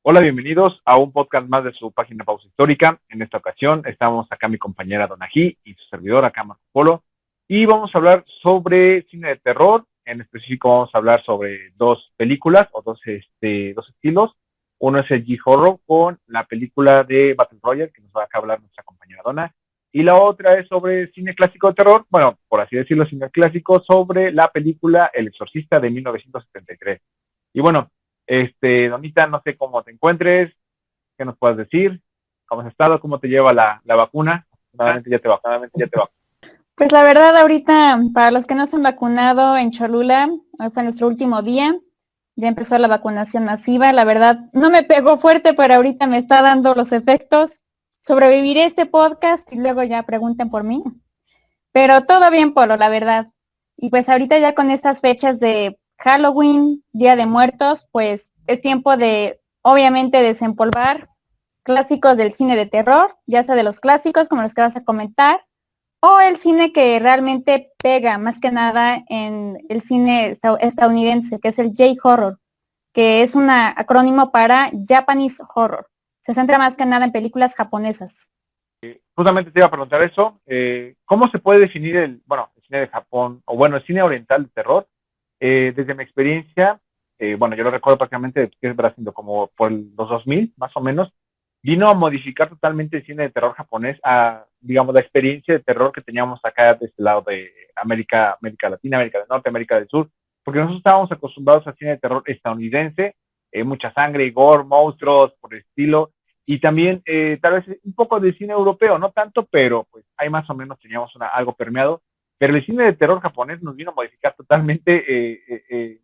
Hola, bienvenidos a un podcast más de su página Pausa Histórica. En esta ocasión estamos acá mi compañera Donají y su servidor acá Marco Polo. Y vamos a hablar sobre cine de terror. En específico vamos a hablar sobre dos películas o dos estilos. Uno es el G-Horror con la película de Battle Royale, que nos va a hablar nuestra compañera Dona. Y la otra es sobre cine clásico de terror, bueno, por así decirlo, cine clásico, sobre la película El Exorcista de 1973. Y bueno, Donita, no sé cómo te encuentres, qué nos puedes decir, cómo has estado, cómo te lleva la vacuna. Nuevamente ya te vacunaste. Pues la verdad ahorita, para los que no se han vacunado en Cholula, hoy fue nuestro último día, ya empezó la vacunación masiva, la verdad no me pegó fuerte, pero ahorita me está dando los efectos. Sobreviviré este podcast y luego ya pregunten por mí. Pero todo bien, Polo, la verdad. Y pues ahorita ya con estas fechas de Halloween, Día de Muertos, pues es tiempo de, obviamente, desempolvar clásicos del cine de terror, ya sea de los clásicos, como los que vas a comentar, o el cine que realmente pega más que nada en el cine estadounidense, que es el J-Horror, que es un acrónimo para Japanese Horror. Se centra más que nada en películas japonesas. Justamente te iba a preguntar eso, ¿cómo se puede definir el cine de Japón, o bueno, el cine oriental de terror? Desde mi experiencia, yo lo recuerdo prácticamente que es Brasil, como por los 2000, más o menos, vino a modificar totalmente el cine de terror japonés a, digamos, la experiencia de terror que teníamos acá de este lado de América Latina, América del Norte, América del Sur, porque nosotros estábamos acostumbrados al cine de terror estadounidense, mucha sangre, gore, monstruos, por el estilo, y también tal vez un poco de cine europeo, no tanto, pero pues ahí más o menos teníamos algo permeado, pero el cine de terror japonés nos vino a modificar totalmente,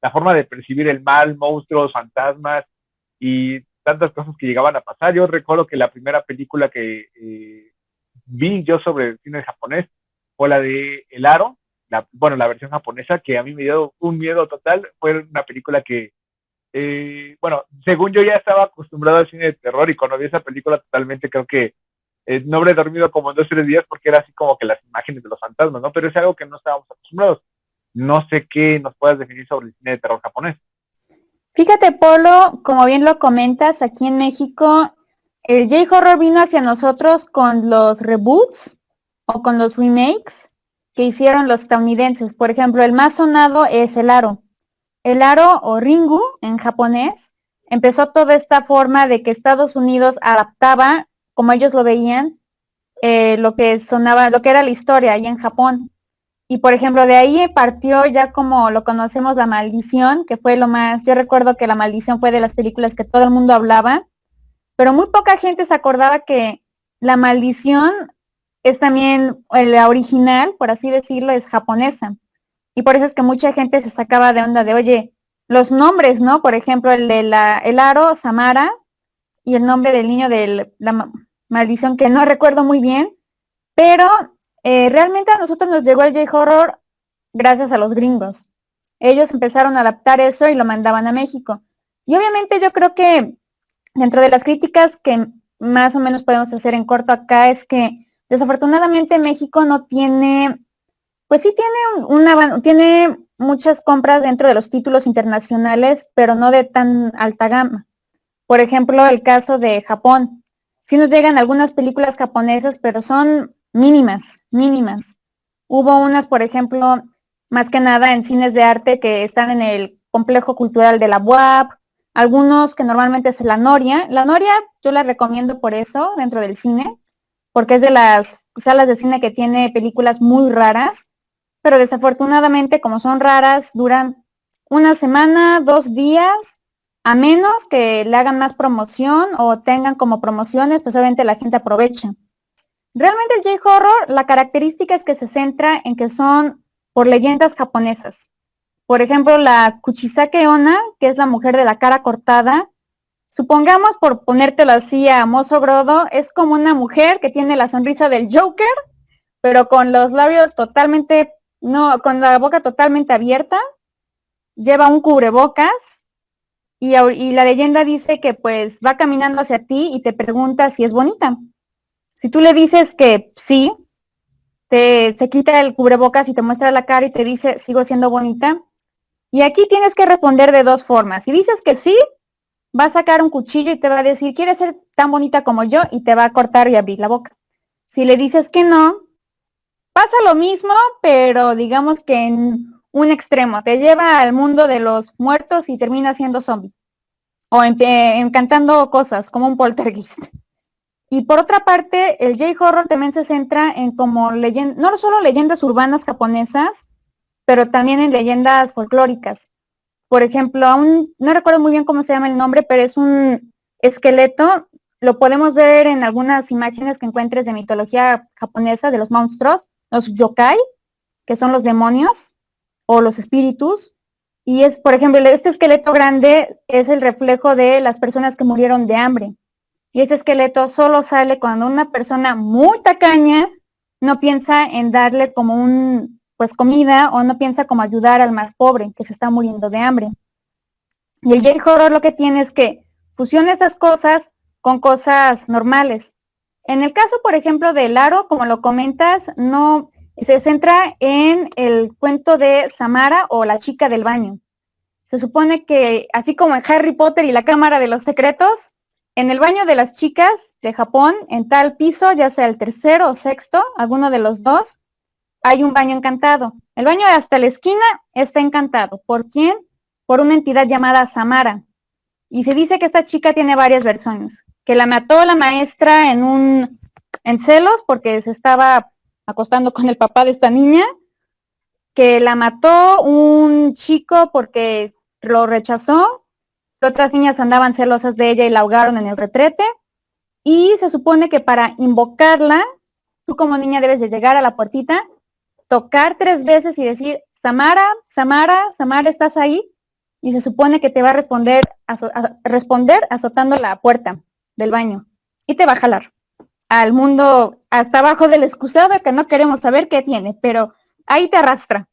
la forma de percibir el mal, monstruos, fantasmas y tantas cosas que llegaban a pasar. Yo recuerdo que la primera película que vi yo sobre el cine japonés fue la de El Aro, la versión japonesa, que a mí me dio un miedo total. Fue una película que, según yo ya estaba acostumbrado al cine de terror, y cuando vi esa película totalmente creo que no habré dormido como en 2 o 3 días, porque era así como que las imágenes de los fantasmas, ¿no? Pero es algo que no estábamos acostumbrados. No sé qué nos puedas definir sobre el cine de terror japonés. Fíjate, Polo, como bien lo comentas, aquí en México, el J-Horror vino hacia nosotros con los reboots o con los remakes que hicieron los estadounidenses. Por ejemplo, el más sonado es El Aro. El Aro o Ringu en japonés empezó toda esta forma de que Estados Unidos adaptaba, como ellos lo veían, lo que sonaba, lo que era la historia ahí en Japón. Y por ejemplo, de ahí partió ya como lo conocemos La Maldición, que fue lo más, yo recuerdo que La Maldición fue de las películas que todo el mundo hablaba, pero muy poca gente se acordaba que La Maldición es también, la original, por así decirlo, es japonesa. Y por eso es que mucha gente se sacaba de onda de, oye, los nombres, ¿no? Por ejemplo, el de el Aro, Samara, y el nombre del niño de la maldición, que no recuerdo muy bien, pero realmente a nosotros nos llegó el J-Horror gracias a los gringos. Ellos empezaron a adaptar eso y lo mandaban a México. Y obviamente yo creo que dentro de las críticas que más o menos podemos hacer en corto acá es que desafortunadamente México no tiene, pues sí tiene muchas compras dentro de los títulos internacionales, pero no de tan alta gama. Por ejemplo, el caso de Japón. Sí nos llegan algunas películas japonesas, pero son mínimas, mínimas. Hubo unas, por ejemplo, más que nada en cines de arte que están en el complejo cultural de la UAP, algunos que normalmente es la Noria. La Noria yo la recomiendo por eso dentro del cine, porque es de las salas de cine que tiene películas muy raras, pero desafortunadamente como son raras, duran una semana, 2 días, a menos que le hagan más promoción o tengan como promociones, pues obviamente la gente aprovecha. Realmente el J-Horror, la característica es que se centra en que son por leyendas japonesas. Por ejemplo, la Kuchisake Onna, que es la mujer de la cara cortada, supongamos, por ponértelo así a mozo grodo, es como una mujer que tiene la sonrisa del Joker, pero con los labios totalmente, no, con la boca totalmente abierta, lleva un cubrebocas y la leyenda dice que pues va caminando hacia ti y te pregunta si es bonita. Si tú le dices que sí, se quita el cubrebocas y te muestra la cara y te dice, sigo siendo bonita. Y aquí tienes que responder de dos formas. Si dices que sí, va a sacar un cuchillo y te va a decir, ¿quieres ser tan bonita como yo? Y te va a cortar y abrir la boca. Si le dices que no, pasa lo mismo, pero digamos que en un extremo. Te lleva al mundo de los muertos y termina siendo zombie. O encantando cosas, como un poltergeist. Y por otra parte, el J-Horror también se centra en como no solo leyendas urbanas japonesas, pero también en leyendas folclóricas. Por ejemplo, no recuerdo muy bien cómo se llama el nombre, pero es un esqueleto, lo podemos ver en algunas imágenes que encuentres de mitología japonesa, de los monstruos, los yokai, que son los demonios, o los espíritus, y es, por ejemplo, este esqueleto grande es el reflejo de las personas que murieron de hambre. Y ese esqueleto solo sale cuando una persona muy tacaña no piensa en darle como pues comida o no piensa como ayudar al más pobre que se está muriendo de hambre. Y el J-Horror lo que tiene es que fusiona esas cosas con cosas normales. En el caso, por ejemplo, del aro, como lo comentas, no se centra en el cuento de Samara o la chica del baño. Se supone que, así como en Harry Potter y la Cámara de los Secretos, en el baño de las chicas de Japón, en tal piso, ya sea el tercero o sexto, alguno de los dos, hay un baño encantado. El baño hasta la esquina está encantado. ¿Por quién? Por una entidad llamada Samara. Y se dice que esta chica tiene varias versiones. Que la mató la maestra en celos porque se estaba acostando con el papá de esta niña. Que la mató un chico porque lo rechazó. Otras niñas andaban celosas de ella y la ahogaron en el retrete. Y se supone que para invocarla, tú como niña debes de llegar a la puertita, tocar 3 veces y decir, Samara, Samara, Samara, ¿estás ahí? Y se supone que te va a responder azotando la puerta del baño. Y te va a jalar al mundo hasta abajo del excusado que no queremos saber qué tiene, pero ahí te arrastra.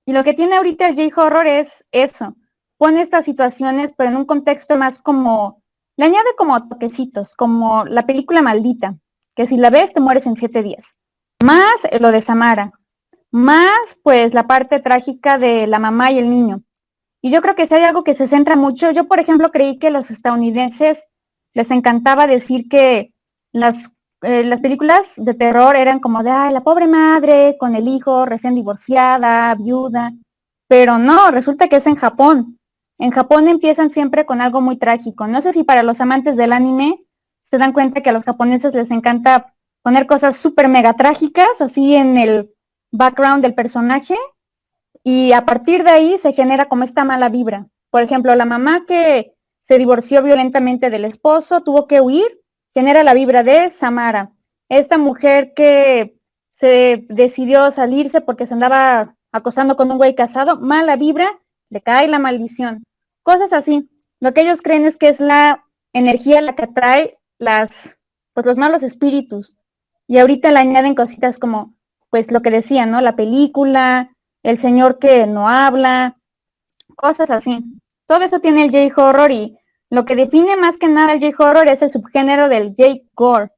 Y lo que tiene ahorita el J-Horror es eso. Pone estas situaciones, pero en un contexto más como, le añade como toquecitos, como la película Maldita, que si la ves te mueres en 7 días. Más lo de Samara, más pues la parte trágica de la mamá y el niño. Y yo creo que si hay algo que se centra mucho, yo por ejemplo creí que los estadounidenses les encantaba decir que las películas de terror eran como de, ay, la pobre madre con el hijo recién divorciada, viuda, pero no, resulta que es en Japón. En Japón empiezan siempre con algo muy trágico. No sé si para los amantes del anime se dan cuenta que a los japoneses les encanta poner cosas súper mega trágicas, así en el background del personaje, y a partir de ahí se genera como esta mala vibra. Por ejemplo, la mamá que se divorció violentamente del esposo, tuvo que huir, genera la vibra de Samara. Esta mujer que se decidió salirse porque se andaba acostando con un güey casado, mala vibra, le cae la maldición. Cosas así. Lo que ellos creen es que es la energía la que atrae pues los malos espíritus. Y ahorita le añaden cositas como, pues lo que decía, ¿no? La película, el señor que no habla, cosas así. Todo eso tiene el J-Horror y lo que define más que nada el J-Horror es el subgénero del J-Gore.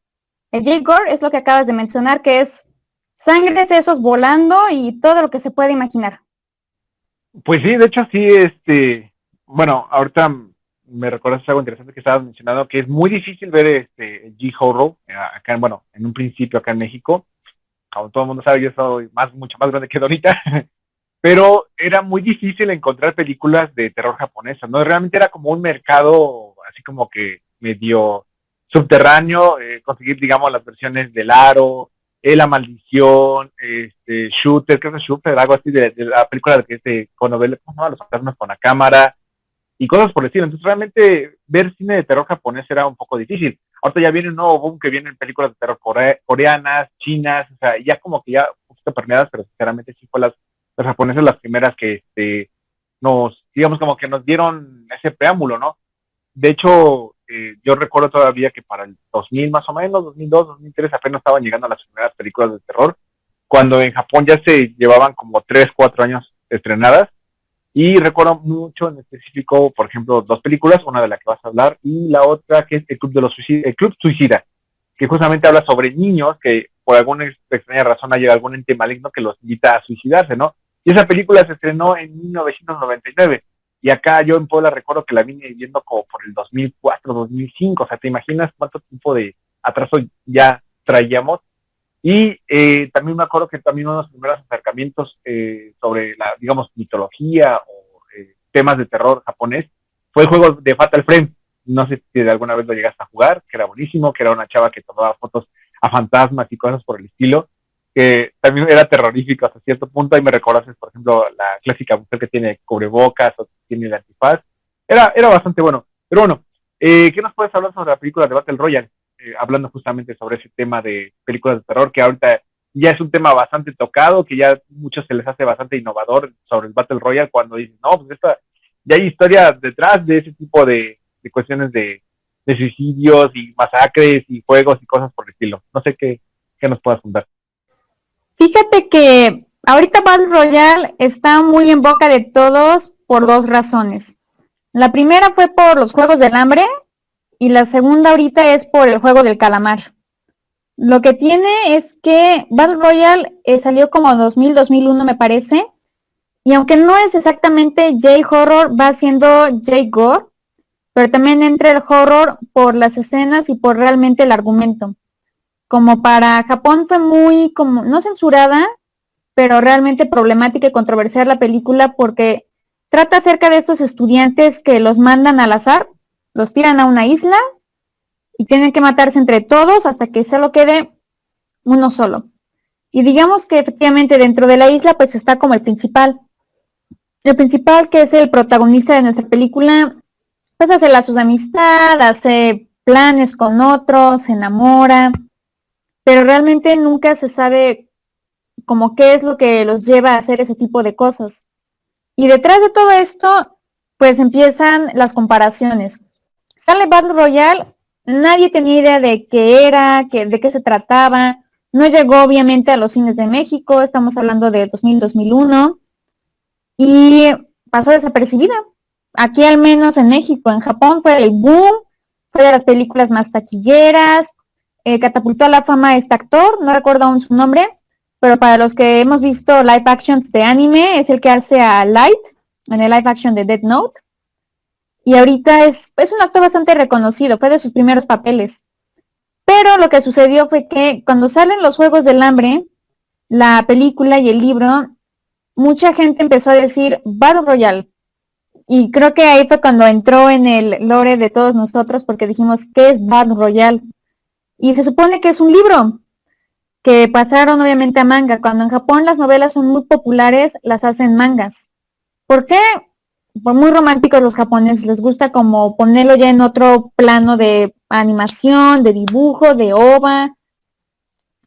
El J-Gore es lo que acabas de mencionar, que es sangre, sesos volando y todo lo que se puede imaginar. Pues sí, de hecho sí, bueno, ahorita me recuerdas algo interesante que estabas mencionando, que es muy difícil ver el J-Horror, acá, bueno, en un principio acá en México. Como todo el mundo sabe, yo soy mucho más grande que Donita, pero era muy difícil encontrar películas de terror japonesas, ¿no? Realmente era como un mercado así como que medio subterráneo, conseguir, digamos, las versiones del Aro, La Maldición, Shooter, creo que Shooter, algo así de la película que es con novelas, ¿no? Los fantasmas con la cámara, y cosas por el estilo. Entonces realmente ver cine de terror japonés era un poco difícil. Ahorita ya viene un nuevo boom que vienen películas de terror coreanas, chinas, o sea, ya como que ya un poquito permeadas, pero sinceramente sí fue las japonesas las primeras que digamos como que nos dieron ese preámbulo, ¿no? De hecho, yo recuerdo todavía que para el 2000 más o menos, 2002, 2003, apenas estaban llegando las primeras películas de terror, cuando en Japón ya se llevaban como 3, 4 años estrenadas. Y recuerdo mucho en específico, por ejemplo, 2 películas, una de la que vas a hablar y la otra que es El Club Suicida, que justamente habla sobre niños que por alguna extraña razón hay algún ente maligno que los invita a suicidarse, ¿no? Y esa película se estrenó en 1999 y acá yo en Puebla recuerdo que la vine viendo como por el 2004, 2005, o sea, ¿te imaginas cuánto tiempo de atraso ya traíamos? Y también me acuerdo que también uno de los primeros acercamientos sobre la, digamos, mitología o temas de terror japonés fue el juego de Fatal Frame. No sé si de alguna vez lo llegaste a jugar, que era buenísimo, que era una chava que tomaba fotos a fantasmas y cosas por el estilo, que también era terrorífico hasta cierto punto. Ahí me recordaste, por ejemplo, la clásica mujer que tiene cubrebocas o tiene el antifaz. Era bastante bueno. Pero bueno, ¿qué nos puedes hablar sobre la película de Battle Royale? Hablando justamente sobre ese tema de películas de terror, que ahorita ya es un tema bastante tocado, que ya a muchos se les hace bastante innovador sobre el Battle Royale, cuando dicen, no, pues ya hay historia detrás de ese tipo de cuestiones de suicidios y masacres y juegos y cosas por el estilo. No sé qué nos puedas contar. Fíjate que ahorita Battle Royale está muy en boca de todos por dos razones. La primera fue por los Juegos del Hambre y la segunda ahorita es por el Juego del Calamar. Lo que tiene es que Battle Royale salió como 2000, 2001 me parece, y aunque no es exactamente J-Horror, va siendo J-Gore, pero también entra el horror por las escenas y por realmente el argumento. Como para Japón fue muy, como, no censurada, pero realmente problemática y controversial la película porque trata acerca de estos estudiantes que los mandan al azar, los tiran a una isla y tienen que matarse entre todos hasta que solo quede uno solo. Y digamos que efectivamente dentro de la isla pues está como el principal. El principal, que es el protagonista de nuestra película, pues hace lazos de amistad, hace planes con otros, se enamora, pero realmente nunca se sabe como qué es lo que los lleva a hacer ese tipo de cosas. Y detrás de todo esto, pues empiezan las comparaciones. Sale Battle Royale, nadie tenía idea de qué era, de qué se trataba. No llegó obviamente a los cines de México, estamos hablando de 2000, 2001, y pasó desapercibida. Aquí al menos en México, en Japón fue el boom, fue de las películas más taquilleras, catapultó a la fama a este actor, no recuerdo aún su nombre, pero para los que hemos visto live actions de anime, es el que hace a Light en el live action de Death Note. Y ahorita es un actor bastante reconocido, fue de sus primeros papeles. Pero lo que sucedió fue que cuando salen los Juegos del Hambre, la película y el libro, mucha gente empezó a decir Battle Royale. Y creo que ahí fue cuando entró en el lore de todos nosotros, porque dijimos, ¿qué es Battle Royale? Y se supone que es un libro que pasaron obviamente a manga. Cuando en Japón las novelas son muy populares, las hacen mangas. ¿Por qué? Pues muy románticos los japoneses, les gusta como ponerlo ya en otro plano de animación, de dibujo, de ova.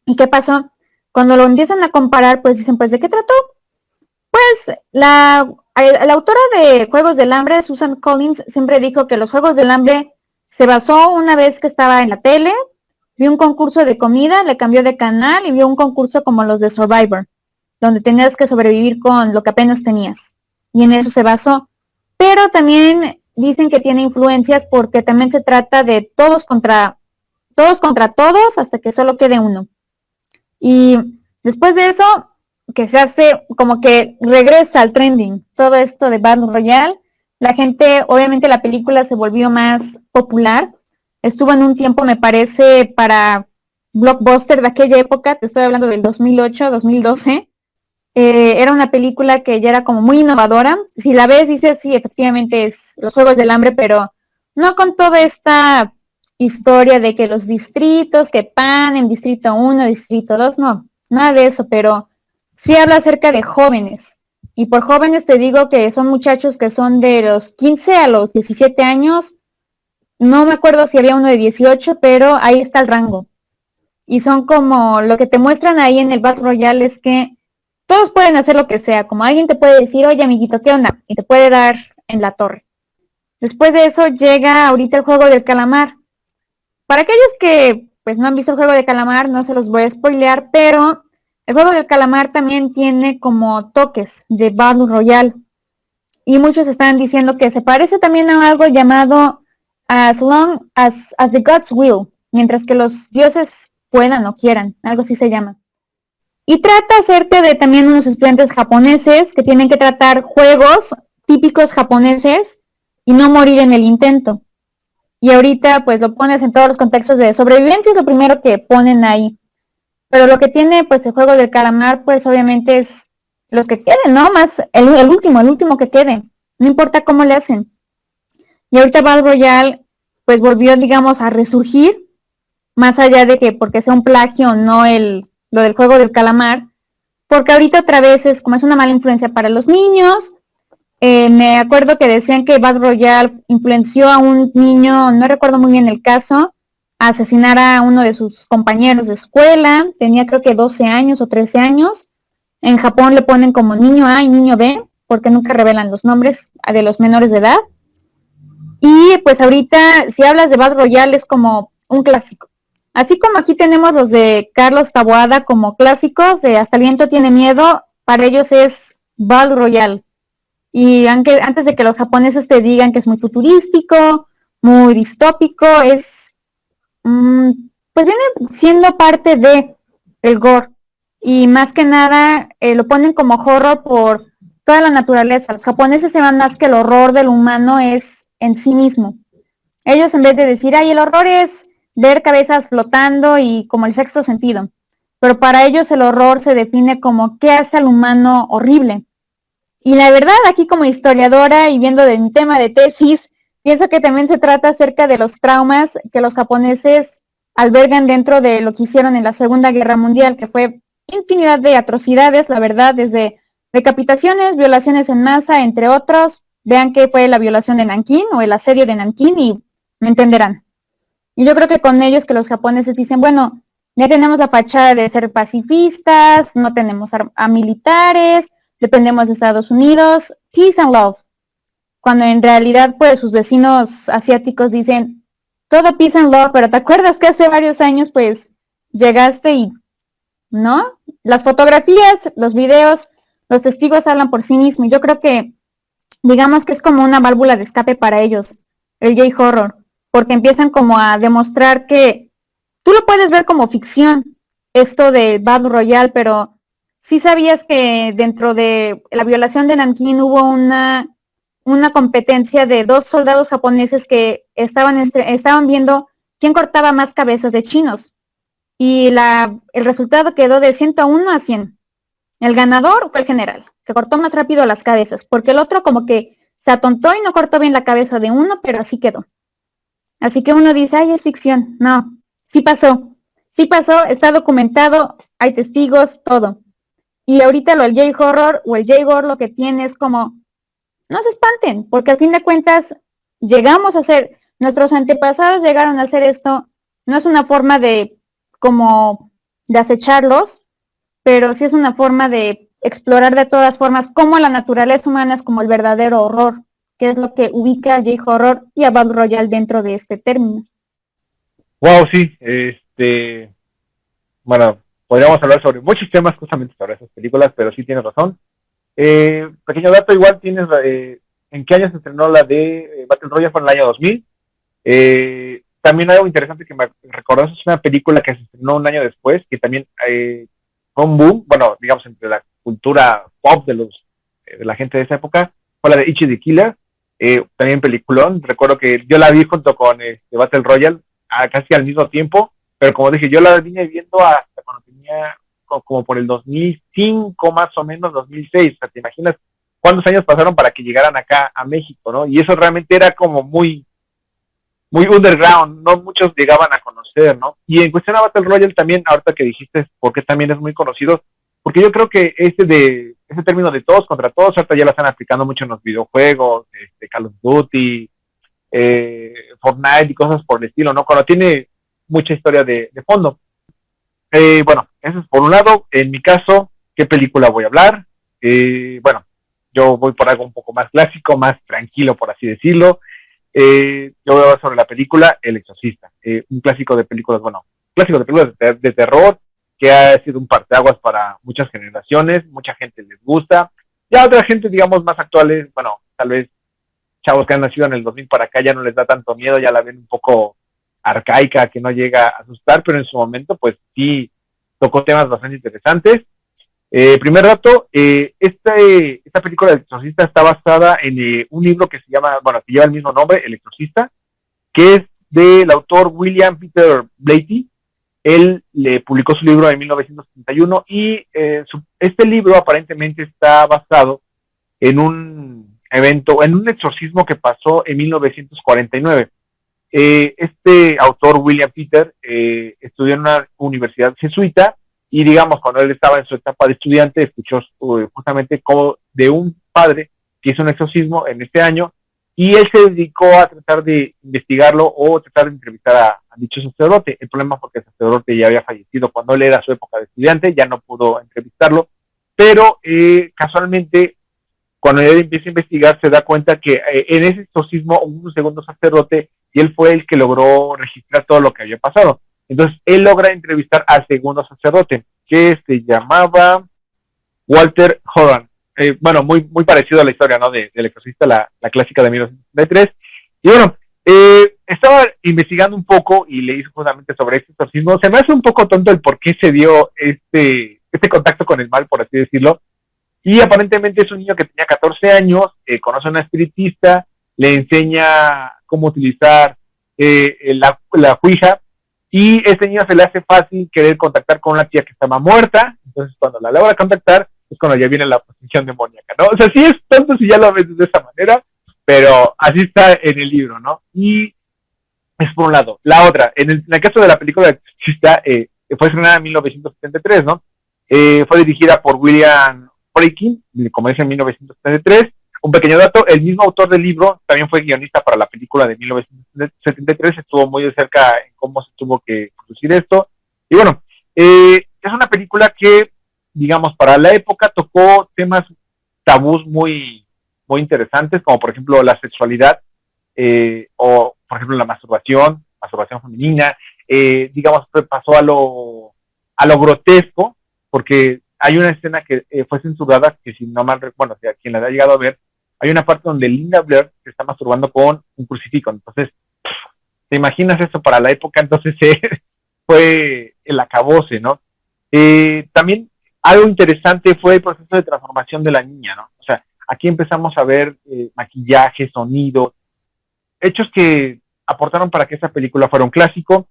¿Y qué pasó? Cuando lo empiezan a comparar, pues dicen, pues ¿de qué trató? Pues la autora de Juegos del Hambre, Susan Collins, siempre dijo que los Juegos del Hambre se basó una vez que estaba en la tele, vio un concurso de comida, le cambió de canal y vio un concurso como los de Survivor, donde tenías que sobrevivir con lo que apenas tenías. Y en eso se basó. Pero también dicen que tiene influencias porque también se trata de todos contra todos hasta que solo quede uno. Y después de eso, que se hace como que regresa al trending, todo esto de Battle Royale, la gente, obviamente la película se volvió más popular, estuvo en un tiempo, me parece, para blockbuster de aquella época, te estoy hablando del 2008, 2012, era una película que ya era como muy innovadora, si la ves dices, sí, efectivamente es Los Juegos del Hambre, pero no con toda esta historia de que los distritos, que pan en distrito 1, distrito 2, no, nada de eso, pero sí habla acerca de jóvenes. Y por jóvenes te digo que son muchachos que son de los 15 a los 17 años. No me acuerdo si había uno de 18, pero ahí está el rango. Y son como, lo que te muestran ahí en el Battle Royale es que todos pueden hacer lo que sea. Como alguien te puede decir, oye amiguito, ¿qué onda? Y te puede dar en la torre. Después de eso llega ahorita el Juego del Calamar. Para aquellos que pues no han visto el Juego de Calamar, no se los voy a spoilear, pero el Juego del Calamar también tiene como toques de Battle Royale. Y muchos están diciendo que se parece también a algo llamado As Long as the Gods Will, mientras que los dioses puedan o quieran, algo así se llama. Y trata acerca de también unos estudiantes japoneses que tienen que tratar juegos típicos japoneses y no morir en el intento. Y ahorita pues lo pones en todos los contextos de sobrevivencia, es lo primero que ponen ahí. Pero lo que tiene pues el juego del calamar pues obviamente es los que queden, ¿no? Más el último que quede, no importa cómo le hacen. Y ahorita Battle Royale pues volvió, digamos, a resurgir, más allá de que porque sea un plagio o no lo del juego del calamar, porque ahorita otra vez es como es una mala influencia para los niños. Me acuerdo que decían que Battle Royale influenció a un niño, no recuerdo muy bien el caso, a asesinar a uno de sus compañeros de escuela, tenía creo que 12 años o 13 años. En Japón le ponen como niño A y niño B, porque nunca revelan los nombres de los menores de edad. Y pues ahorita, si hablas de Battle Royale, es como un clásico. Así como aquí tenemos los de Carlos Taboada como clásicos, de Hasta el viento tiene miedo, para ellos es Battle Royale. Y aunque, antes de que los japoneses te digan que es muy futurístico, muy distópico, es pues viene siendo parte de el gore. Y más que nada lo ponen como horror por toda la naturaleza. Los japoneses se van más que el horror del humano es en sí mismo. Ellos en vez de decir, ay, el horror es ver cabezas flotando y como el sexto sentido. Pero para ellos el horror se define como qué hace al humano horrible. Y la verdad, aquí como historiadora y viendo de mi tema de tesis, pienso que también se trata acerca de los traumas que los japoneses albergan dentro de lo que hicieron en la Segunda Guerra Mundial, que fue infinidad de atrocidades, la verdad, desde decapitaciones, violaciones en masa, entre otros. Vean que fue la violación de Nankín o el asedio de Nankín y me entenderán. Y yo creo que con ellos que los japoneses dicen, bueno, ya tenemos la fachada de ser pacifistas, no tenemos a militares, dependemos de Estados Unidos, peace and love. Cuando en realidad pues sus vecinos asiáticos dicen, todo peace and love, pero ¿te acuerdas que hace varios años pues llegaste y, ¿no? Las fotografías, los videos, los testigos hablan por sí mismos. Yo creo que, digamos que es como una válvula de escape para ellos, el J-Horror, porque empiezan como a demostrar que tú lo puedes ver como ficción, esto de Battle Royale, pero sí sabías que dentro de la violación de Nankín hubo una competencia de 2 soldados japoneses que estaban viendo quién cortaba más cabezas de chinos. Y el resultado quedó de 101 a 100. El ganador fue el general, que cortó más rápido las cabezas, porque el otro como que se atontó y no cortó bien la cabeza de uno, pero así quedó. Así que uno dice, ay, es ficción. No, sí pasó, está documentado, hay testigos, todo. Y ahorita el J-Horror o el J-Gore lo que tiene es como, no se espanten, porque al fin de cuentas llegamos a hacer, nuestros antepasados llegaron a hacer esto, no es una forma de como de acecharlos, pero sí es una forma de explorar de todas formas cómo la naturaleza humana es como el verdadero horror, que es lo que ubica a J-Horror y a Battle Royale dentro de este término. Wow, sí, bueno, podríamos hablar sobre muchos temas justamente sobre esas películas, pero sí tienes razón. Pequeño dato, igual tienes, ¿en qué año se estrenó la de Battle Royale? Fue en el año 2000. También algo interesante que me recordó es una película que se estrenó un año después, que también fue un boom, bueno, digamos, entre la cultura pop de la gente de esa época, fue la de Ichi the Killer, también peliculón. Recuerdo que yo la vi junto con Battle Royale casi al mismo tiempo, pero como dije, yo la vine viendo hasta cuando tenía como por el 2005 más o menos, 2006, o sea, te imaginas cuántos años pasaron para que llegaran acá a México, ¿no? Y eso realmente era como muy underground, no muchos llegaban a conocer, ¿no? Y en cuestión a Battle Royale también, ahorita que dijiste por qué también es muy conocido, porque yo creo que ese término de todos contra todos, ahorita ya lo están aplicando mucho en los videojuegos, Call of Duty, Fortnite y cosas por el estilo, ¿no? Cuando tiene mucha historia de fondo. Bueno, eso es por un lado. En mi caso, ¿qué película voy a hablar? Bueno, yo voy por algo un poco más clásico, más tranquilo, por así decirlo. Yo voy a hablar sobre la película El Exorcista, un clásico de películas, bueno, clásico de películas de terror, que ha sido un parteaguas para muchas generaciones, mucha gente les gusta, y a otra gente, digamos, más actuales, bueno, tal vez chavos que han nacido en el 2000 para acá ya no les da tanto miedo, ya la ven un poco arcaica, que no llega a asustar, pero en su momento, pues sí, tocó temas bastante interesantes. Primer dato, esta película del Exorcista está basada en un libro que que lleva el mismo nombre, El Exorcista, que es del autor William Peter Blatty. Él le publicó su libro en 1971 y este libro aparentemente está basado en un evento, en un exorcismo que pasó en 1949. Este autor, William Peter, estudió en una universidad jesuita y, digamos, cuando él estaba en su etapa de estudiante, escuchó justamente como de un padre que hizo un exorcismo en este año y él se dedicó a tratar de investigarlo o tratar de entrevistar a dicho sacerdote. El problema fue que el sacerdote ya había fallecido cuando él era su época de estudiante, ya no pudo entrevistarlo, pero casualmente cuando él empieza a investigar se da cuenta que en ese exorcismo hubo un segundo sacerdote y él fue el que logró registrar todo lo que había pasado. Entonces él logra entrevistar al segundo sacerdote, que se llamaba Walter Horan. Muy parecido a la historia, ¿no? Del exorcista, la clásica de 1973. Y bueno, estaba investigando un poco y leí justamente sobre este exorcismo. Se me hace un poco tonto el por qué se dio este contacto con el mal, por así decirlo. Y aparentemente es un niño que tenía 14 años, conoce a una espiritista, le enseña cómo utilizar la Ouija, y este niño se le hace fácil querer contactar con una tía que estaba muerta. Entonces cuando la logra contactar es cuando ya viene la posesión demoníaca, ¿no? O sea, sí es tonto si ya lo ves de esa manera, pero así está en el libro, ¿no? Y es por un lado. La otra, en el caso de la película de Exorcista, fue estrenada en 1973, ¿no? Fue dirigida por William Friedkin, como dice, en 1973. Un pequeño dato, el mismo autor del libro también fue guionista para la película de 1973, estuvo muy de cerca en cómo se tuvo que producir esto. Y bueno, es una película que, digamos, para la época tocó temas tabús muy interesantes, como por ejemplo la sexualidad, o por ejemplo la masturbación femenina, digamos, pasó a lo grotesco, porque hay una escena que fue censurada, que si no mal recuerdo, si a quien la ha llegado a ver, hay una parte donde Linda Blair se está masturbando con un crucifijo. Entonces, ¿te imaginas eso para la época? Entonces fue el acabose, ¿no? También algo interesante fue el proceso de transformación de la niña, ¿no? O sea, aquí empezamos a ver maquillaje, sonido, hechos que aportaron para que esta película fuera un clásico.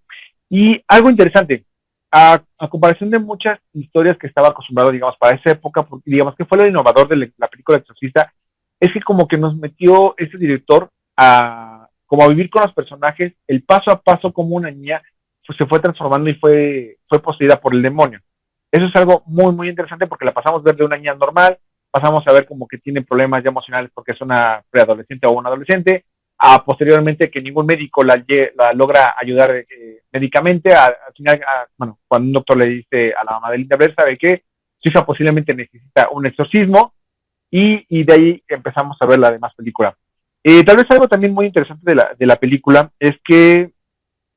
Y algo interesante, a comparación de muchas historias que estaba acostumbrado, digamos, para esa época, porque digamos que fue lo innovador de la película Exorcista, es que como que nos metió este director como a vivir con los personajes, el paso a paso como una niña pues, se fue transformando y fue poseída por el demonio. Eso es algo muy interesante porque la pasamos a ver de una niña normal, pasamos a ver como que tiene problemas ya emocionales porque es una preadolescente o un adolescente, a posteriormente que ningún médico la logra ayudar médicamente, al final, cuando un doctor le dice a la mamá de Linda Blair, sabe que su hija posiblemente necesita un exorcismo, y de ahí empezamos a ver la demás película. Tal vez algo también muy interesante de la película es que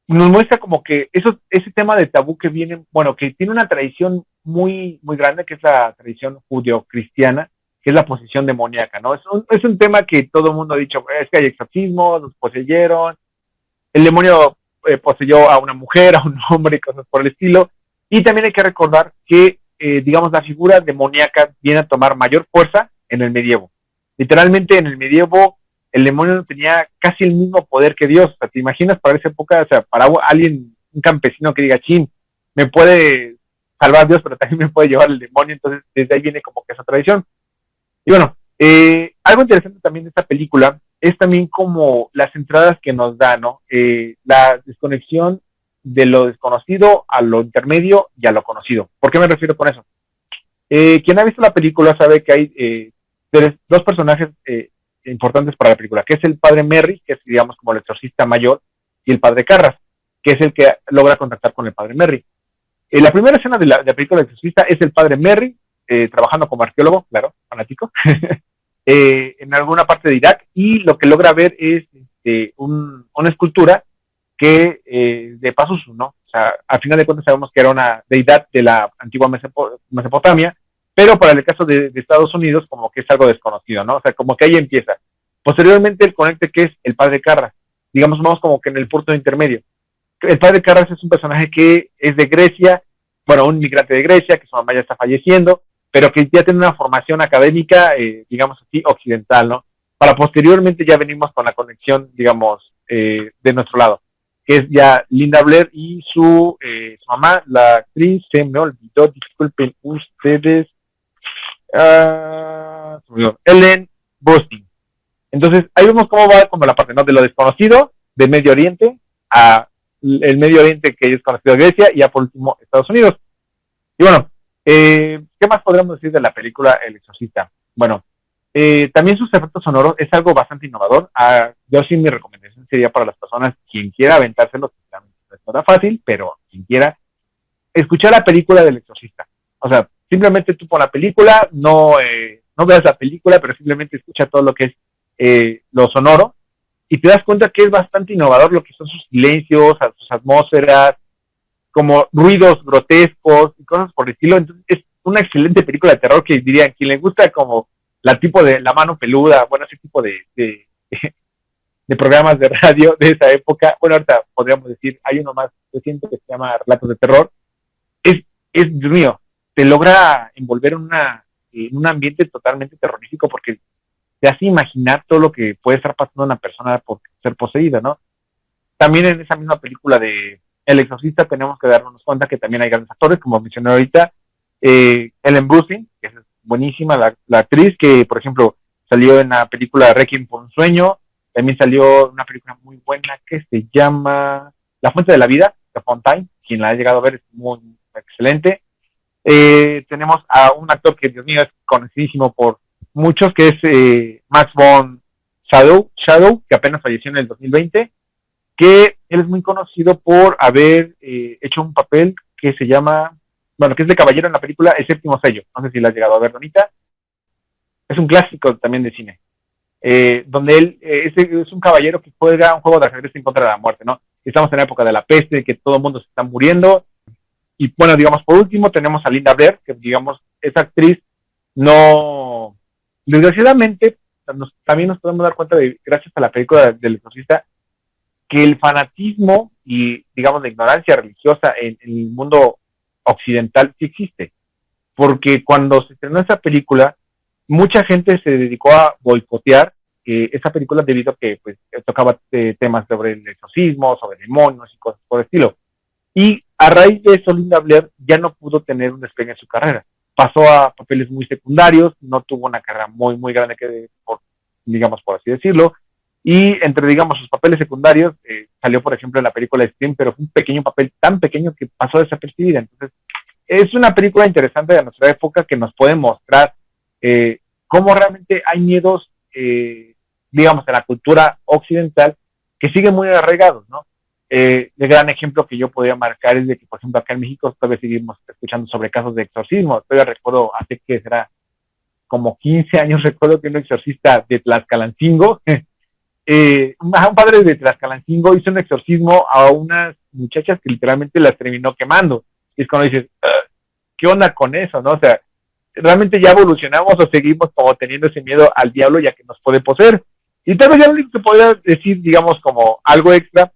nos muestra como que ese tema de tabú que viene, que tiene una tradición muy grande, que es la tradición judeocristiana, que es la posesión demoníaca, ¿no? Es un tema que todo el mundo ha dicho, es que hay exorcismos, los poseyeron, el demonio poseyó a una mujer, a un hombre, cosas por el estilo. Y también hay que recordar que, digamos, la figura demoníaca viene a tomar mayor fuerza en el medievo. Literalmente en el medievo el demonio no tenía casi el mismo poder que Dios. O sea, ¿te imaginas para esa época? O sea, para alguien, un campesino que diga, chin, me puede salvar Dios, pero también me puede llevar el demonio. Entonces, desde ahí viene como que esa tradición. Y bueno, algo interesante también de esta película es también como las entradas que nos da, ¿no? La desconexión de lo desconocido a lo intermedio y a lo conocido. ¿Por qué me refiero con eso? Quien ha visto la película sabe que hay dos personajes importantes para la película, que es el padre Merry, que es, digamos, como el exorcista mayor, y el padre Carras, que es el que logra contactar con el padre Merry. La primera escena de la película del exorcista es el padre Merry, trabajando como arqueólogo, claro, fanático, en alguna parte de Irak, y lo que logra ver es una escultura que de Pazuzu, ¿no? O sea, al final de cuentas sabemos que era una deidad de la antigua Mesopotamia, pero para el caso de Estados Unidos como que es algo desconocido, ¿no? O sea, como que ahí empieza. Posteriormente el conecte que es el padre Carras, digamos, vamos como que en el punto intermedio. El padre Carras es un personaje que es de Grecia, un inmigrante de Grecia, que su mamá ya está falleciendo, pero que ya tiene una formación académica, digamos así, occidental, ¿no? Para posteriormente ya venimos con la conexión, digamos, de nuestro lado, que es ya Linda Blair y su mamá, la actriz, se me olvidó, disculpen ustedes, Ellen Burstyn. Entonces, ahí vemos cómo va como la parte, ¿no? De lo desconocido, de Medio Oriente, a el Medio Oriente que es conocido Grecia, y ya por último Estados Unidos. Y bueno, ¿qué más podríamos decir de la película El Exorcista? Bueno, también sus efectos sonoros es algo bastante innovador. Yo sí, mi recomendación sería para las personas, quien quiera aventárselo, no es nada fácil, pero quien quiera, escuchar la película del Exorcista. O sea, simplemente tú pon la película, no veas la película, pero simplemente escucha todo lo que es lo sonoro, y te das cuenta que es bastante innovador lo que son sus silencios, sus atmósferas, como ruidos grotescos y cosas por el estilo. Entonces es una excelente película de terror que diría, quien le gusta como la tipo de La Mano Peluda, bueno, ese tipo de programas de radio de esa época. Bueno, ahorita podríamos decir, hay uno más reciente que se llama Relatos de Terror. Dios mío, te logra envolver en un ambiente totalmente terrorífico, porque te hace imaginar todo lo que puede estar pasando a una persona por ser poseída, ¿no? También en esa misma película de El Exorcista tenemos que darnos cuenta que también hay grandes actores, como mencioné ahorita, Ellen Burstyn, que es buenísima, la actriz, que por ejemplo salió en la película Requiem por un sueño, también salió una película muy buena que se llama La Fuente de la Vida, de Fontaine, quien la ha llegado a ver es muy excelente. Tenemos a un actor que, Dios mío, es conocidísimo por muchos, que es Max von Shadow, que apenas falleció en el 2020, que él es muy conocido por haber hecho un papel que se llama, bueno, que es de caballero en la película El Séptimo Sello. No sé si la has llegado a ver, Donita. Es un clásico también de cine, donde él es un caballero que juega un juego de ajedrez en contra de la muerte, ¿no? Estamos en la época de la peste, que todo el mundo se está muriendo. Y bueno, digamos, por último tenemos a Linda Blair, que digamos, esa actriz no, desgraciadamente, también nos podemos dar cuenta de, gracias a la película del Exorcista, que el fanatismo y, digamos, la ignorancia religiosa en el mundo occidental sí existe. Porque cuando se estrenó esa película, mucha gente se dedicó a boicotear esa película debido a que pues tocaba temas sobre el exorcismo, sobre demonios y cosas por el estilo. Y a raíz de eso, Linda Blair ya no pudo tener un despegue en su carrera. Pasó a papeles muy secundarios, no tuvo una carrera muy, muy grande, digamos, por así decirlo. Y entre, digamos, sus papeles secundarios, salió, por ejemplo, en la película Scream, pero fue un pequeño papel tan pequeño que pasó desapercibida. Entonces, es una película interesante de nuestra época que nos puede mostrar cómo realmente hay miedos, digamos, en la cultura occidental que siguen muy arraigados, ¿no? El gran ejemplo que yo podría marcar es de que, por ejemplo, acá en México todavía seguimos escuchando sobre casos de exorcismo. Todavía recuerdo, hace que será como 15 años, recuerdo que un exorcista de Tlaxcalancingo, un padre de Tlaxcalancingo hizo un exorcismo a unas muchachas que literalmente las terminó quemando. Y es cuando dices, ¿qué onda con eso, no? O sea, ¿realmente ya evolucionamos o seguimos como teniendo ese miedo al diablo ya que nos puede poseer? Y tal vez ya lo único que podría decir, digamos, como algo extra,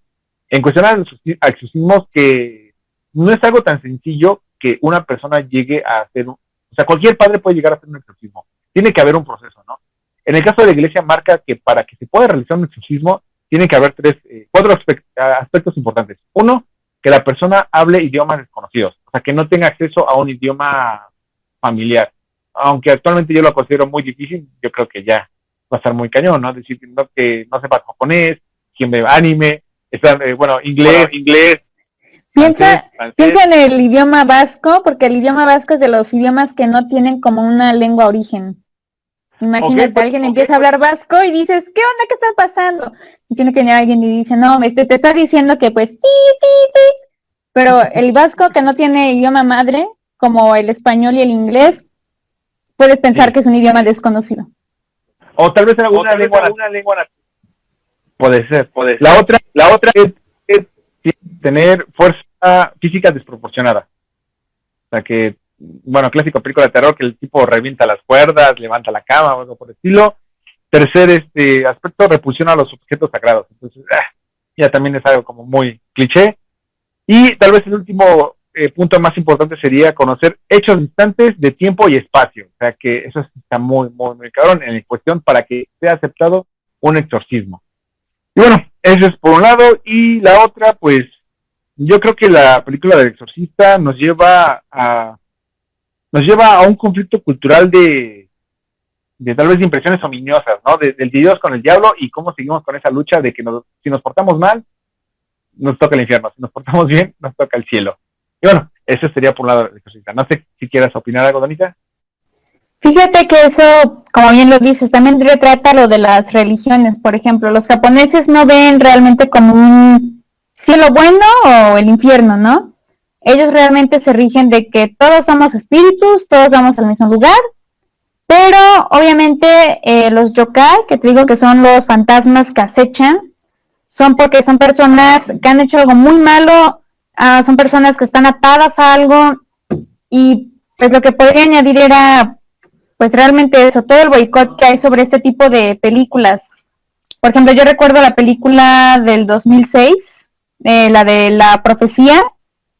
en cuestión a los exorcismos, que no es algo tan sencillo que una persona llegue a hacer o sea, cualquier padre puede llegar a hacer un exorcismo. Tiene que haber un proceso, ¿no? En el caso de la iglesia marca que para que se pueda realizar un exorcismo, tiene que haber cuatro aspectos importantes. Uno, que la persona hable idiomas desconocidos, o sea, que no tenga acceso a un idioma familiar. Aunque actualmente yo lo considero muy difícil, yo creo que ya va a estar muy cañón, ¿no? Es decir, que no sepa japonés, quien ve anime, inglés. Piensa en el idioma vasco, porque el idioma vasco es de los idiomas que no tienen como una lengua origen. Imagínate, alguien empieza a hablar vasco y dices, ¿qué onda? ¿Qué está pasando? Y tiene que venir alguien y dice, no, te está diciendo que pues, pero el vasco que no tiene idioma madre, como el español y el inglés, puedes pensar que es un idioma desconocido. O tal vez alguna lengua. Puede ser. La otra es tener fuerza física desproporcionada. O sea que, bueno, clásico película de terror, que el tipo revienta las cuerdas, levanta la cama o algo por el estilo. Tercer aspecto, repulsión a los objetos sagrados. Entonces, ya también es algo como muy cliché. Y tal vez el último punto más importante sería conocer hechos distantes de tiempo y espacio. O sea que eso está muy, muy, muy cabrón en cuestión para que sea aceptado un exorcismo. Y bueno, eso es por un lado. Y la otra, pues, yo creo que la película del exorcista nos lleva a un conflicto cultural de tal vez de impresiones ominiosas, ¿no? Del Dios con el diablo y cómo seguimos con esa lucha de que si nos portamos mal, nos toca el infierno. Si nos portamos bien, nos toca el cielo. Y bueno, eso sería por un lado el exorcista. No sé si quieras opinar algo, Danita. Fíjate que eso, como bien lo dices, también retrata lo de las religiones. Por ejemplo, los japoneses no ven realmente como un cielo bueno o el infierno, ¿no? Ellos realmente se rigen de que todos somos espíritus, todos vamos al mismo lugar, pero obviamente los yokai, que te digo que son los fantasmas que acechan, son porque son personas que han hecho algo muy malo, son personas que están atadas a algo, y pues lo que podría añadir era pues realmente eso, todo el boicot que hay sobre este tipo de películas. Por ejemplo, yo recuerdo la película del 2006, la de La Profecía,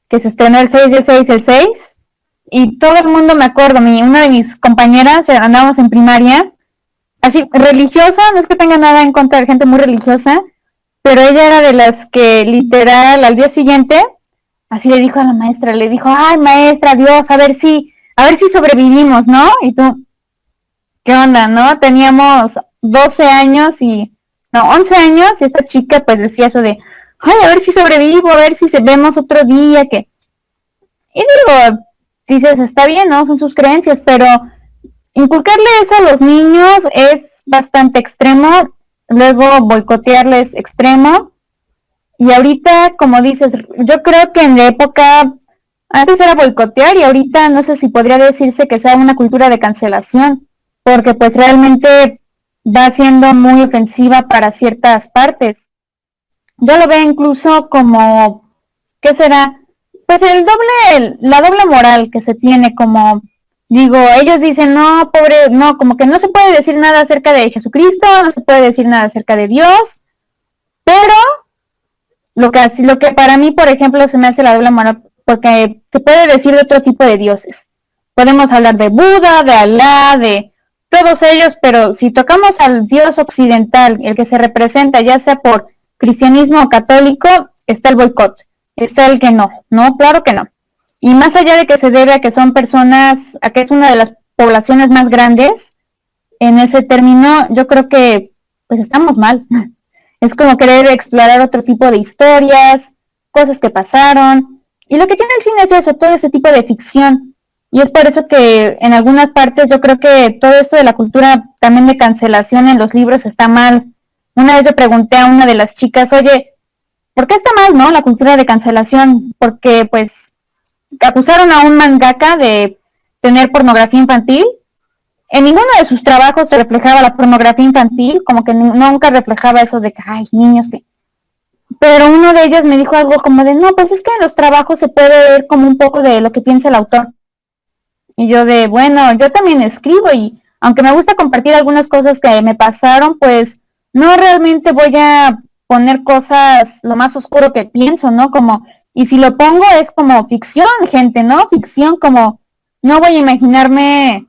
que se estrenó el 6 del 6 del 6, y todo el mundo, me acuerdo, una de mis compañeras, andábamos en primaria, así, religiosa, no es que tenga nada en contra de gente muy religiosa, pero ella era de las que literal al día siguiente, así le dijo a la maestra, le dijo, ay maestra, Dios, a ver si sobrevivimos, ¿no? Y tú, ¿qué onda, no? Teníamos 11 años, y esta chica pues decía eso de, ay, a ver si sobrevivo, a ver si se vemos otro día, que... Y digo, dices, está bien, ¿no? Son sus creencias, pero inculcarle eso a los niños es bastante extremo, luego boicotearles extremo, y ahorita, como dices, yo creo que en la época, antes era boicotear, y ahorita no sé si podría decirse que sea una cultura de cancelación, porque pues realmente va siendo muy ofensiva para ciertas partes. Yo lo veo incluso como, ¿qué será? Pues la doble moral que se tiene, como, digo, ellos dicen, no, pobre, no, como que no se puede decir nada acerca de Jesucristo, no se puede decir nada acerca de Dios, pero lo que para mí, por ejemplo, se me hace la doble moral, porque se puede decir de otro tipo de dioses. Podemos hablar de Buda, de Alá, de todos ellos, pero si tocamos al Dios occidental, el que se representa ya sea por cristianismo o católico, está el boicot, está el que no, claro que no. Y más allá de que se debe a que son personas, a que es una de las poblaciones más grandes, en ese término, yo creo que pues estamos mal. Es como querer explorar otro tipo de historias, cosas que pasaron. Y lo que tiene el cine es eso, todo ese tipo de ficción. Y es por eso que en algunas partes yo creo que todo esto de la cultura también de cancelación en los libros está mal. Una vez yo pregunté a una de las chicas, oye, ¿por qué está mal, no, la cultura de cancelación? Porque pues acusaron a un mangaka de tener pornografía infantil. En ninguno de sus trabajos se reflejaba la pornografía infantil, como que nunca reflejaba eso de que, ay, niños que... Pero uno de ellos me dijo algo como de, no, pues es que en los trabajos se puede ver como un poco de lo que piensa el autor. Y yo de, bueno, yo también escribo, y aunque me gusta compartir algunas cosas que me pasaron, pues no realmente voy a poner cosas lo más oscuro que pienso, ¿no? Como, y si lo pongo es como ficción, gente, ¿no? Ficción, como, no voy a imaginarme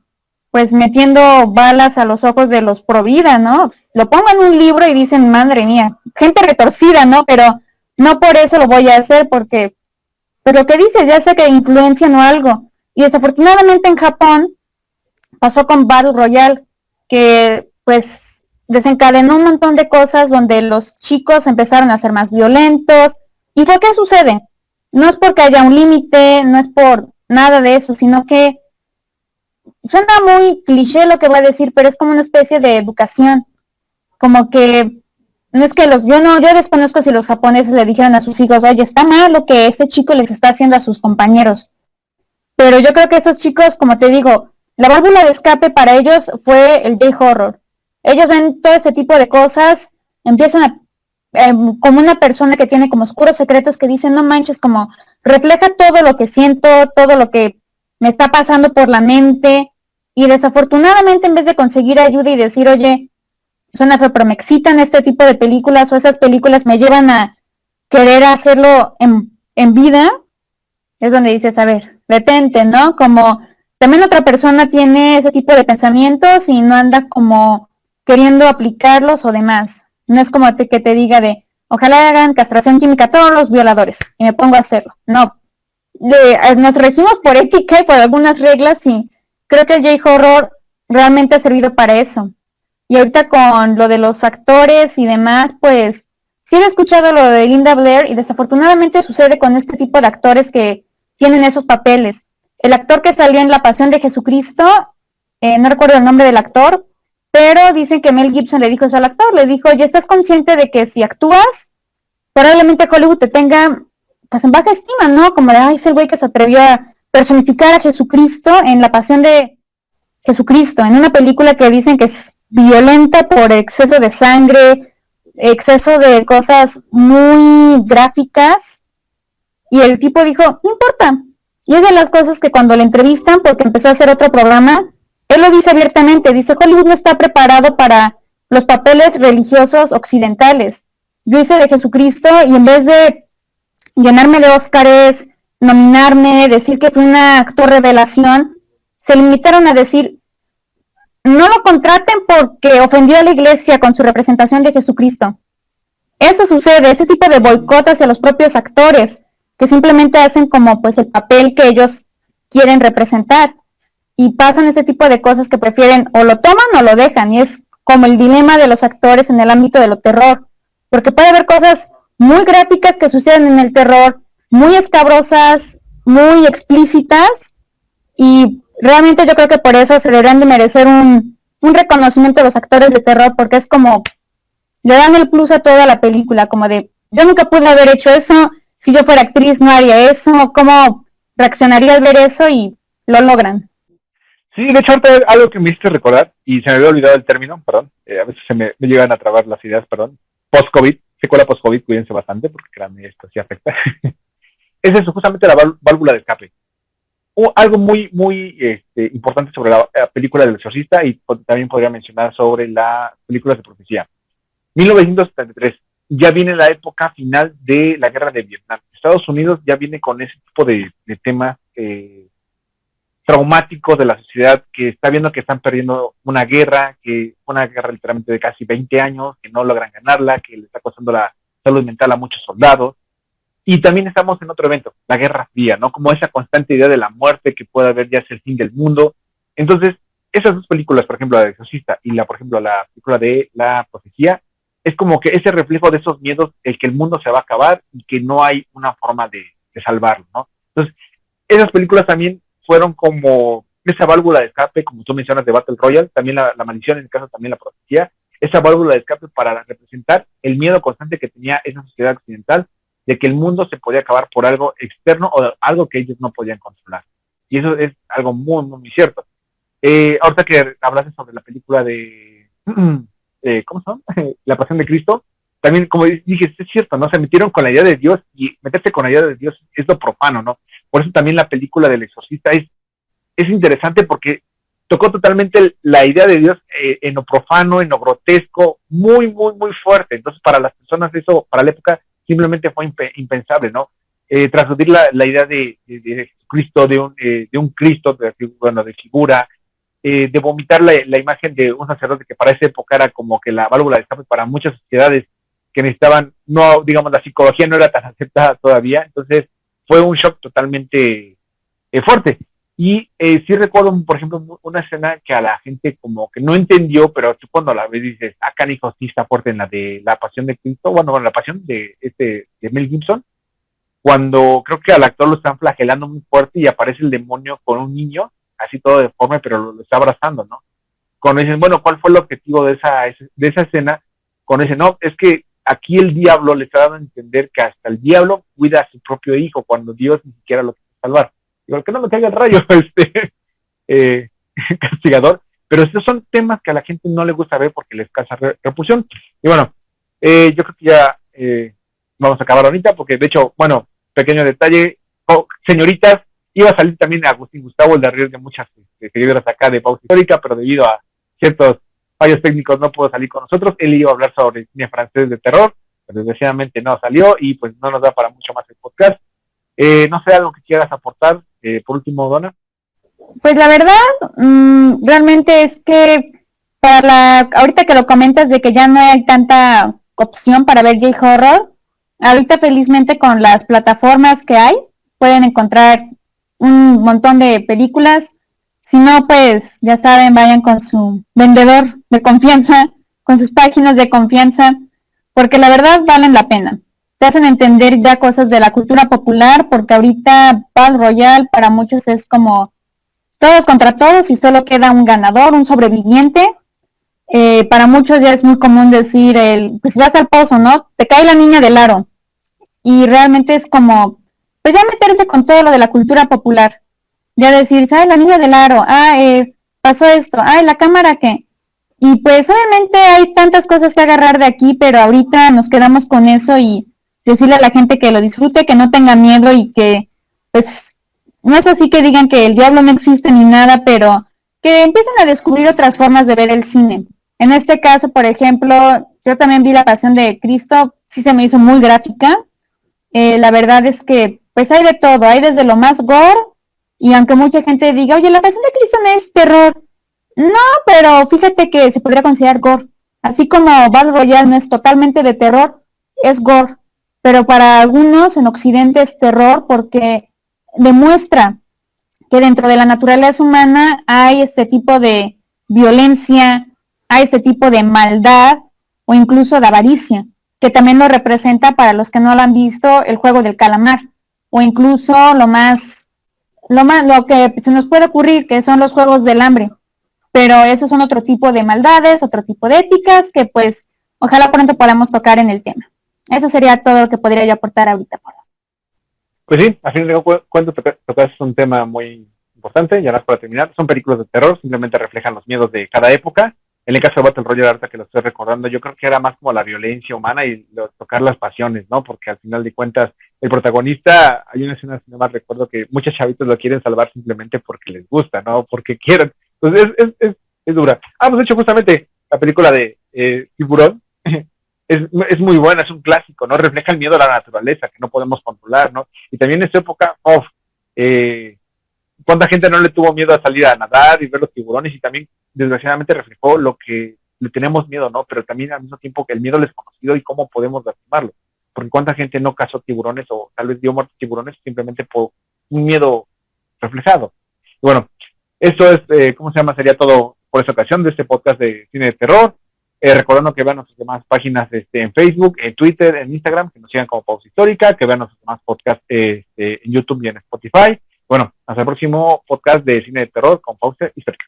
pues metiendo balas a los ojos de los pro vida, ¿no? Lo pongo en un libro y dicen, madre mía, gente retorcida, ¿no? Pero no por eso lo voy a hacer, porque pues lo que dices, ya sé que influencian o algo. Y desafortunadamente en Japón pasó con Battle Royale, que pues desencadenó un montón de cosas donde los chicos empezaron a ser más violentos. ¿Y por qué sucede? No es porque haya un límite, no es por nada de eso, sino que suena muy cliché lo que voy a decir, pero es como una especie de educación. Como que no es que yo desconozco si los japoneses le dijeron a sus hijos, oye, está mal lo que este chico les está haciendo a sus compañeros. Pero yo creo que esos chicos, como te digo, la válvula de escape para ellos fue el J-horror. Ellos ven todo este tipo de cosas, empiezan a, como una persona que tiene como oscuros secretos que dicen, no manches, como refleja todo lo que siento, todo lo que me está pasando por la mente, y desafortunadamente en vez de conseguir ayuda y decir, oye, suena feo, pero me excitan este tipo de películas, o esas películas me llevan a querer hacerlo en vida, es donde dices, a ver, detente, ¿no? Como también otra persona tiene ese tipo de pensamientos y no anda como queriendo aplicarlos o demás. No es como que te diga de, ojalá hagan castración química a todos los violadores y me pongo a hacerlo. No, nos regimos por ética y por algunas reglas y creo que el J-Horror realmente ha servido para eso. Y ahorita con lo de los actores y demás, pues sí he escuchado lo de Linda Blair y desafortunadamente sucede con este tipo de actores que tienen esos papeles. El actor que salió en La Pasión de Jesucristo, no recuerdo el nombre del actor, pero dicen que Mel Gibson le dijo eso al actor, le dijo, ¿ya estás consciente de que si actúas, probablemente Hollywood te tenga pues en baja estima, ¿no? Como de, ay, es el güey que se atrevió a personificar a Jesucristo en La Pasión de Jesucristo, en una película que dicen que es violenta por exceso de sangre, exceso de cosas muy gráficas, y el tipo dijo, no importa. Y es de las cosas que cuando le entrevistan, porque empezó a hacer otro programa, él lo dice abiertamente, dice, Hollywood no está preparado para los papeles religiosos occidentales. Yo hice de Jesucristo y en vez de llenarme de Óscares, nominarme, decir que fue un actor revelación, se limitaron a decir, no lo contraten porque ofendió a la iglesia con su representación de Jesucristo. Eso sucede, ese tipo de boicot hacia los propios actores, que simplemente hacen como pues el papel que ellos quieren representar. Y pasan ese tipo de cosas que prefieren o lo toman o lo dejan. Y es como el dilema de los actores en el ámbito de lo terror. Porque puede haber cosas muy gráficas que suceden en el terror, muy escabrosas, muy explícitas, y realmente yo creo que por eso se deberían de merecer un reconocimiento a los actores de terror, porque es como, le dan el plus a toda la película, como de, yo nunca pude haber hecho eso, si yo fuera actriz no haría eso, cómo reaccionaría al ver eso, y lo logran. Sí, de hecho, ahorita algo que me hiciste recordar, y se me había olvidado el término, perdón, a veces me llegan a trabar las ideas, perdón, post-COVID, secuela post-COVID, cuídense bastante, porque créanme, esto sí afecta. Es eso, justamente la válvula de escape. Algo muy importante sobre la película del exorcista, y también podría mencionar sobre las películas de profecía. 1973, ya viene la época final de la guerra de Vietnam. Estados Unidos ya viene con ese tipo de temas traumáticos de la sociedad, que está viendo que están perdiendo una guerra literalmente de casi 20 años, que no logran ganarla, que le está costando la salud mental a muchos soldados. Y también estamos en otro evento, la Guerra Fría, ¿no? Como esa constante idea de la muerte que puede haber, ya es el fin del mundo. Entonces, esas dos películas, por ejemplo, la de Exorcista y por ejemplo, la película de La Profecía, es como que ese reflejo de esos miedos, el que el mundo se va a acabar y que no hay una forma de salvarlo, ¿no? Entonces, esas películas también fueron como esa válvula de escape, como tú mencionas, de Battle Royale, también la maldición, en el caso también La Profecía, esa válvula de escape para representar el miedo constante que tenía esa sociedad occidental de que el mundo se podía acabar por algo externo o algo que ellos no podían controlar. Y eso es algo muy, muy cierto. Ahorita que hablaste sobre la película de ¿cómo se llama? La Pasión de Cristo, también como dije, es cierto, ¿no? Se metieron con la idea de Dios, y meterse con la idea de Dios es lo profano, ¿no? Por eso también la película del Exorcista es interesante, porque tocó totalmente la idea de Dios en lo profano, en lo grotesco, muy, muy, muy fuerte. Entonces, para las personas eso, para la época, simplemente fue impensable, ¿no? Transmitir la idea de Cristo, de un Cristo, de figura, de vomitar la imagen de un sacerdote que para esa época era como que la válvula de escape para muchas sociedades que necesitaban, no, digamos, la psicología no era tan aceptada todavía. Entonces fue un shock totalmente fuerte. Y sí recuerdo, por ejemplo, una escena que a la gente como que no entendió, pero tú cuando la ves dices, canijo, sí está fuerte, en la de La Pasión de Cristo, bueno, la Pasión de Mel Gibson, cuando creo que al actor lo están flagelando muy fuerte y aparece el demonio con un niño, así todo deforme, pero lo está abrazando, ¿no? Cuando dicen, bueno, ¿cuál fue el objetivo de esa escena? Cuando dicen, no, es que aquí el diablo le está dando a entender que hasta el diablo cuida a su propio hijo, cuando Dios ni siquiera lo quiere salvar. Digo, que no me caiga el rayo, castigador. Pero estos son temas que a la gente no le gusta ver porque les causa repulsión. Y bueno, yo creo que ya vamos a acabar ahorita, porque de hecho, bueno, pequeño detalle, señoritas, iba a salir también Agustín Gustavo, el de arriba de muchas seguidoras acá de Pausa Histórica, pero debido a ciertos fallos técnicos no pudo salir con nosotros. Él iba a hablar sobre cine francés de terror, pero desgraciadamente no salió y pues no nos da para mucho más el podcast. No sé, algo que quieras aportar, por último, Donna. Pues la verdad, realmente es que ahorita que lo comentas de que ya no hay tanta opción para ver J-Horror, ahorita felizmente con las plataformas que hay, pueden encontrar un montón de películas. Si no, pues ya saben, vayan con su vendedor de confianza, con sus páginas de confianza, porque la verdad valen la pena. Te hacen entender ya cosas de la cultura popular, porque ahorita Battle Royale para muchos es como todos contra todos y solo queda un ganador, un sobreviviente. Para muchos ya es muy común decir, pues si vas al pozo, ¿no? Te cae la niña del aro. Y realmente es como, pues ya meterse con todo lo de la cultura popular. Ya decir, ¿sabes? La niña del aro, pasó esto, la cámara qué. Y pues obviamente hay tantas cosas que agarrar de aquí, pero ahorita nos quedamos con eso y decirle a la gente que lo disfrute, que no tenga miedo y que, pues, no es así que digan que el diablo no existe ni nada, pero que empiecen a descubrir otras formas de ver el cine. En este caso, por ejemplo, yo también vi La Pasión de Cristo, sí se me hizo muy gráfica. La verdad es que, pues hay de todo, hay desde lo más gore, y aunque mucha gente diga, oye, La Pasión de Cristo no es terror, no, pero fíjate que se podría considerar gore. Así como Battle Royale no es totalmente de terror, es gore. Pero para algunos en Occidente es terror porque demuestra que dentro de la naturaleza humana hay este tipo de violencia, hay este tipo de maldad o incluso de avaricia, que también lo representa para los que no lo han visto el juego del calamar, o incluso lo que se nos puede ocurrir, que son los juegos del hambre. Pero esos son otro tipo de maldades, otro tipo de éticas que pues ojalá pronto podamos tocar en el tema. Eso sería todo lo que podría yo aportar ahorita. Pues sí, a fin de cuentas tocas un tema muy importante, ya para terminar, son películas de terror, simplemente reflejan los miedos de cada época. En el caso de Battle Royale, ahorita que lo estoy recordando, yo creo que era más como la violencia humana y tocar las pasiones, ¿no? Porque al final de cuentas, el protagonista, hay una escena, si no mal recuerdo, que muchos chavitos lo quieren salvar simplemente porque les gusta, ¿no? Porque quieren. Entonces es dura. Pues de hecho, justamente, la película de Tiburón, es muy buena, es un clásico, ¿no? Refleja el miedo a la naturaleza, que no podemos controlar, ¿no? Y también en esta época, cuánta gente no le tuvo miedo a salir a nadar y ver los tiburones, y también desgraciadamente reflejó lo que le tenemos miedo, ¿no? Pero también al mismo tiempo que el miedo al desconocido y cómo podemos lastimarlo. Porque cuánta gente no cazó tiburones o tal vez dio muertos tiburones simplemente por un miedo reflejado. Y bueno, esto es, ¿cómo se llama? Sería todo por esta ocasión de este podcast de cine de terror. Recordando que vean nuestras demás páginas en Facebook, en Twitter, en Instagram, que nos sigan como Pausa Histórica, que vean nuestros demás podcasts en YouTube y en Spotify. Bueno, hasta el próximo podcast de cine de terror con Pausa Histórica.